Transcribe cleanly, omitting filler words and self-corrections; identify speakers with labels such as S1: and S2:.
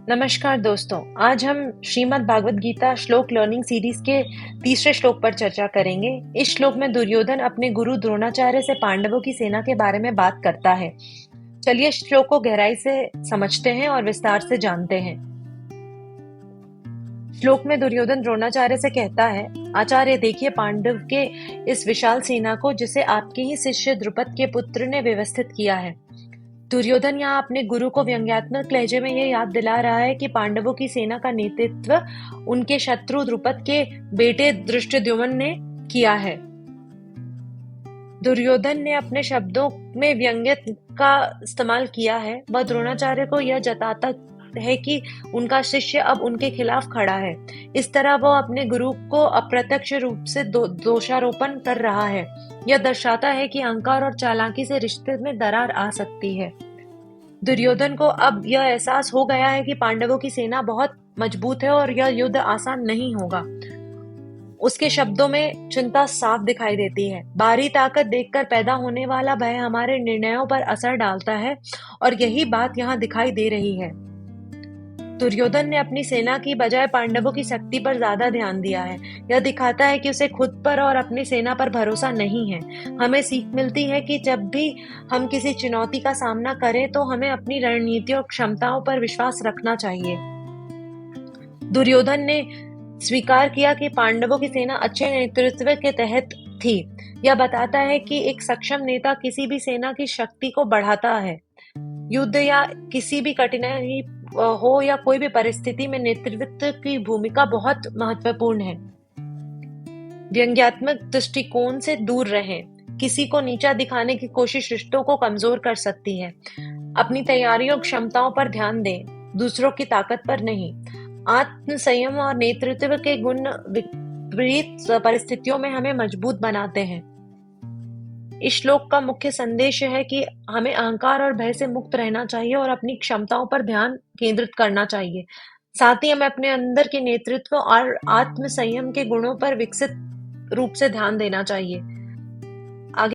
S1: नमस्कार दोस्तों, आज हम श्रीमद् भागवत गीता श्लोक लर्निंग सीरीज के तीसरे श्लोक पर चर्चा करेंगे। इस श्लोक में दुर्योधन अपने गुरु द्रोणाचार्य से पांडवों की सेना के बारे में बात करता है। चलिए श्लोक को गहराई से समझते हैं और विस्तार से जानते हैं। श्लोक में दुर्योधन द्रोणाचार्य से कहता है, आचार्य देखिए पांडव के इस विशाल सेना को जिसे आपके ही शिष्य द्रुपद के पुत्र ने व्यवस्थित किया है। दुर्योधन यहाँ अपने गुरु को व्यंग्यात्मक लहजे में ये याद दिला रहा है कि पांडवों की सेना का नेतृत्व उनके शत्रु द्रुपद के बेटे धृष्टद्युम्न ने किया है। दुर्योधन ने अपने शब्दों में व्यंग्य का इस्तेमाल किया है। वह द्रोणाचार्य को यह जताता है कि उनका शिष्य अब उनके खिलाफ खड़ा है। इस तरह वह अपने गुरु को अप्रत्यक्ष रूप से दोषारोपण कर रहा है। यह दर्शाता है कि अहंकार और चालाकी से रिश्ते में दरार आ सकती है। दुर्योधन को अब यह एहसास हो गया है कि पांडवों की सेना बहुत मजबूत है और यह युद्ध आसान नहीं होगा। उसके शब्दों में चिंता साफ दिखाई देती है। बाहरी ताकत देखकर पैदा होने वाला भय हमारे निर्णयों पर असर डालता है और यही बात यहाँ दिखाई दे रही है। दुर्योधन ने अपनी सेना की बजाय पांडवों की शक्ति पर ज्यादा ध्यान दिया है। यह दिखाता है कि उसे खुद पर और अपनी सेना पर भरोसा नहीं है। हमें सीख मिलती है कि जब भी हम किसी चुनौती का सामना करें तो हमें अपनी रणनीति और क्षमताओं पर विश्वास रखना चाहिए। दुर्योधन ने स्वीकार किया कि पांडवों की सेना अच्छे नेतृत्व के तहत थी। यह बताता है कि एक सक्षम नेता किसी भी सेना की शक्ति को बढ़ाता है। युद्ध या किसी भी कठिनाई हो या कोई भी परिस्थिति में नेतृत्व की भूमिका बहुत महत्वपूर्ण है। व्यंग्यात्मक दृष्टिकोण से दूर रहें। किसी को नीचा दिखाने की कोशिश रिश्तों को कमजोर कर सकती है। अपनी तैयारियों और क्षमताओं पर ध्यान दें, दूसरों की ताकत पर नहीं। आत्म संयम और नेतृत्व के गुण विपरीत परिस्थितियों में हमें मजबूत बनाते हैं। इस श्लोक का मुख्य संदेश है कि हमें अहंकार और भय से मुक्त रहना चाहिए और अपनी क्षमताओं पर ध्यान केंद्रित करना चाहिए। साथ ही हमें अपने अंदर के नेतृत्व और आत्म संयम के गुणों पर विकसित रूप से ध्यान देना चाहिए।